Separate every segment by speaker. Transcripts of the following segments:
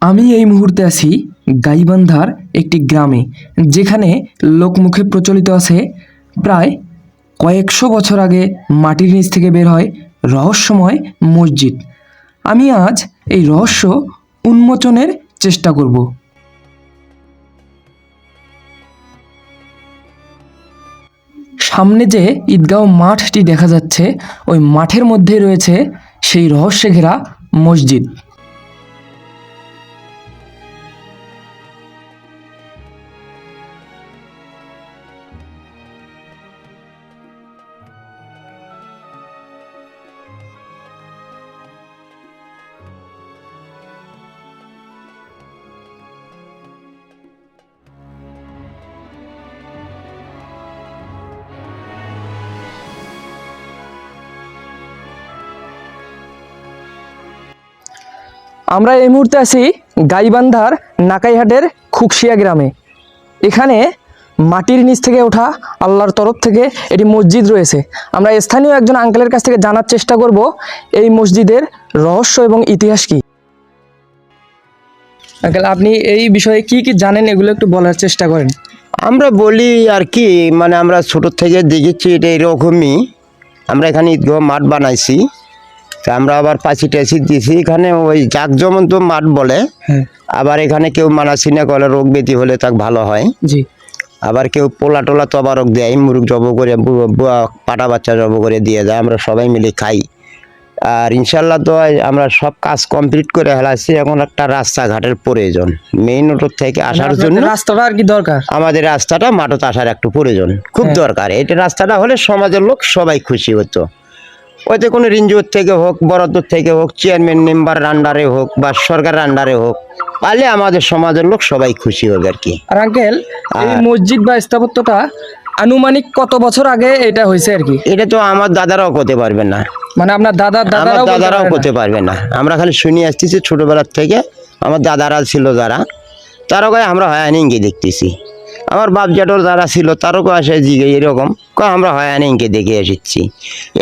Speaker 1: আমি এই মুহূর্তে আছি গাইবান্ধার একটি গ্রামে, যেখানে লোকমুখে প্রচলিত আছে প্রায় কয়েকশো বছর আগে মাটির নিচ থেকে বের হয় রহস্যময় মসজিদ। আমি আজ এই রহস্য উন্মোচনের চেষ্টা করব। সামনে যে ঈদগাঁও মাঠটি দেখা যাচ্ছে, ওই মাঠের মধ্যে রয়েছে সেই রহস্যে ঘেরা মসজিদ। আমরা এই মুহূর্তে আছি গাইবান্ধার নাকাইহাটের খুকশিয়া গ্রামে। এখানে মাটির নিচ থেকে ওঠা আল্লাহর তরফ থেকে এটি মসজিদ রয়েছে। আমরা স্থানীয় একজন আঙ্কেলের কাছ থেকে জানার চেষ্টা করব এই মসজিদের রহস্য এবং ইতিহাস কি। আঙ্কেল, আপনি এই বিষয়ে কি কি জানেন এগুলো একটু বলার চেষ্টা করেন।
Speaker 2: আমরা বলি আর কি, মানে আমরা ছোট থেকে দেখেছি এটা এরকমই। আমরা এখানে ঈদগাহ মাঠ বানাইছি, তা আমরা আবার পাঁচি টাচি দিয়েছি এখানে, ওই জাকজমন্ত মাঠ বলে। আবার এখানে কেউ মানাসিনা করে, রোগ ব্যাধি হলে তাকে ভালো হয়।
Speaker 1: জি।
Speaker 2: আবার কেউ পোলা টোলা তবারক দেয়, মুরগ জব করে, পাটা বাচ্চা জব করে দিয়ে যায়, আমরা সবাই মিলে খাই। আর ইনশাল্লাহ তো আমরা সব কাজ কমপ্লিট করে ফেলাচ্ছি। এখন একটা রাস্তাঘাটের প্রয়োজন, মেইন রোড থেকে আসার জন্য
Speaker 1: রাস্তাটা আর কি দরকার।
Speaker 2: আমাদের রাস্তাটা মাঠত আসার একটু প্রয়োজন, খুব দরকার। এটা রাস্তাটা হলে সমাজের লোক সবাই খুশি হতো। ওইতে কোনো রিঞ্জুর থেকে হোক, বরাদ্দ থেকে হোক, চেয়ারম্যান মেম্বার আন্ডারে হোক বা সরকারের আন্ডারে হোক, পারলে আমাদের সমাজের লোক সবাই খুশি হবে আর কি।
Speaker 1: আর আঙ্কেল, এই মসজিদ বা স্থাপত্যটা আনুমানিক কত বছর আগে এটা হয়েছে আর কি?
Speaker 2: এটা তো আমার দাদারাও করতে পারবে না,
Speaker 1: মানে আপনার দাদারাও
Speaker 2: করতে পারবে না। আমরা খালি শুনে আসতেছি ছোটবেলার থেকে। আমার দাদারা ছিল যারা, তারও কয় আমরা হয়ানিংকে দেখতেছি। আমার বাপ জ্যাঠর যারা ছিল তারও আসে জিগে এরকম কয় আমরা হয়ানিংকে দেখে এসেছি।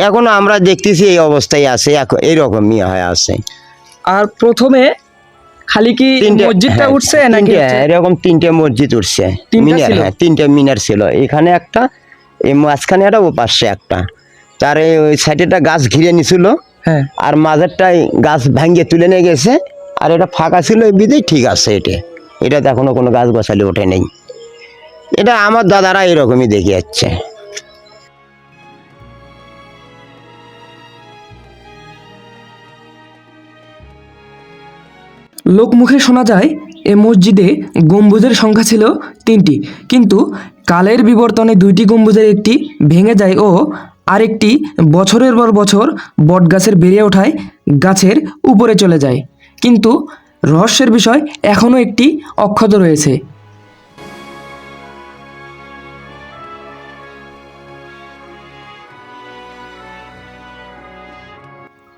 Speaker 2: এখনো আমরা দেখতেছি এই অবস্থায় আছে, এইরকমই হয়ে আছে।
Speaker 1: আর প্রথমে খালি কি মসজিদটা উঠছে নাকি
Speaker 2: এরকম তিনটে মসজিদ উঠছে, মিনার। হ্যাঁ, তিনটে মিনার ছিল। এখানে একটা, এই মাঝখানে একটা, ও পাশে একটা। তার ওই সাইডেটা গাছ ঘিরে নিছিল, আর মাঝেরটাই গাছ ভাঙ্গে তুলে নিয়ে গেছে। আর এটা ফাঁকা ছিল, এই বিধেই ঠিক আছে। এটাতে এখনো কোনো গাছ গোছালি ওঠে নেই। এটা আমার দাদারা এরকমই দেখে যাচ্ছে।
Speaker 1: লোকমুখে শোনা যায় এ মসজিদে গম্বুজের সংখ্যা ছিল 3টি, কিন্তু কালের বিবর্তনে 2টি গম্বুজের একটি ভেঙে যায় ও আরেকটি বছরের পর বছর বটগাছের বেড়ে ওঠায় গাছের উপরে চলে যায়। কিন্তু রহস্যের বিষয় এখনও একটি অক্ষত রয়েছে।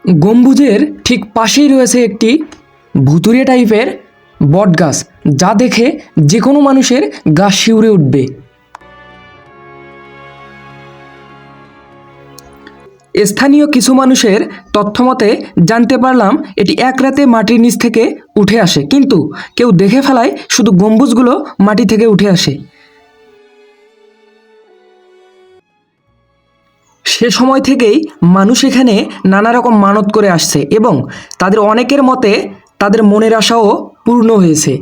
Speaker 1: গম্বুজের ঠিক পাশেই রয়েছে একটি ভুতুড়ে টাইপের বটগাছ, যা দেখে যে কোনো মানুষের গা শিউরে উঠবে। স্থানীয় কিছু মানুষের তথ্যমতে জানতে পারলাম এটি এক রাতে মাটির নিচ থেকে উঠে আসে, কিন্তু কেউ দেখে ফেলায় শুধু গম্বুজগুলো মাটি থেকে উঠে আসে। সে সময় থেকেই মানুষ এখানে নানা রকম মানত করে আসছে এবং তাদের অনেকের মতে তাদের মনের আশাও পূর্ণ হয়েছে।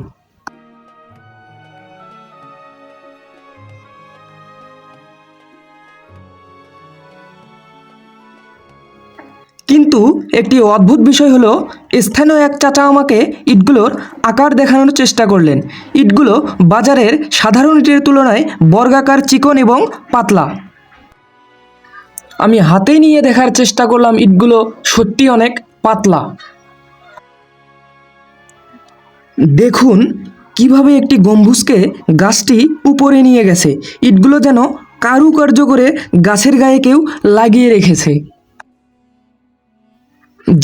Speaker 1: কিন্তু একটি অদ্ভুত বিষয় হলো, স্থানীয় এক চাচা আমাকে ইটগুলোর আকার দেখানোর চেষ্টা করলেন। ইটগুলো বাজারের সাধারণ ইটের তুলনায় বর্গাকার, চিকন এবং পাতলা। আমি হাতে নিয়ে দেখার চেষ্টা করলাম, ইটগুলো সত্যি অনেক পাতলা। দেখুন কিভাবে একটি গম্বুজকে গাছটি উপরে নিয়ে গেছে। ইটগুলো যেন কারুকার্য করে গাছের গায়ে কেউ লাগিয়ে রেখেছে,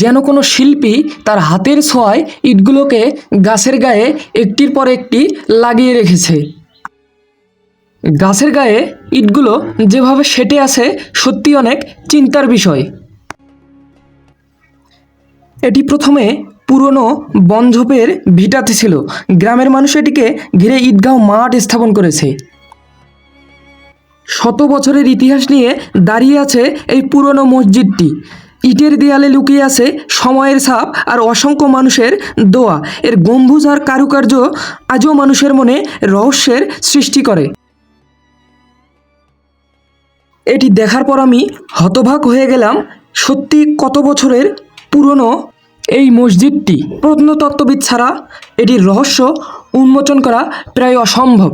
Speaker 1: যেন কোনো শিল্পী তার হাতের ছোঁয়ায় ইটগুলোকে গাছের গায়ে একটির পর একটি লাগিয়ে রেখেছে। গাছের গায়ে ইটগুলো যেভাবে সেটে আছে, সত্যি অনেক চিন্তার বিষয়। এটি প্রথমে পুরনো বনঝোপের ভিটাতে ছিল। গ্রামের মানুষ এটিকে ঘিরে ঈদগাহ মাঠ স্থাপন করেছে। শত বছরের ইতিহাস নিয়ে দাঁড়িয়ে আছে এই পুরনো মসজিদটি। ইটের দেয়ালে লুকিয়ে আছে সময়ের ছাপ আর অসংখ্য মানুষের দোয়া। এর গম্বুজ আর কারুকার্য আজও মানুষের মনে রহস্যের সৃষ্টি করে। এটি দেখার পর আমি হতবাক হয়ে গেলাম। সত্যি কত বছরের পুরনো এই মসজিদটি। প্রত্নতত্ত্ববিদ ছাড়া এটির রহস্য উন্মোচন করা প্রায় অসম্ভব।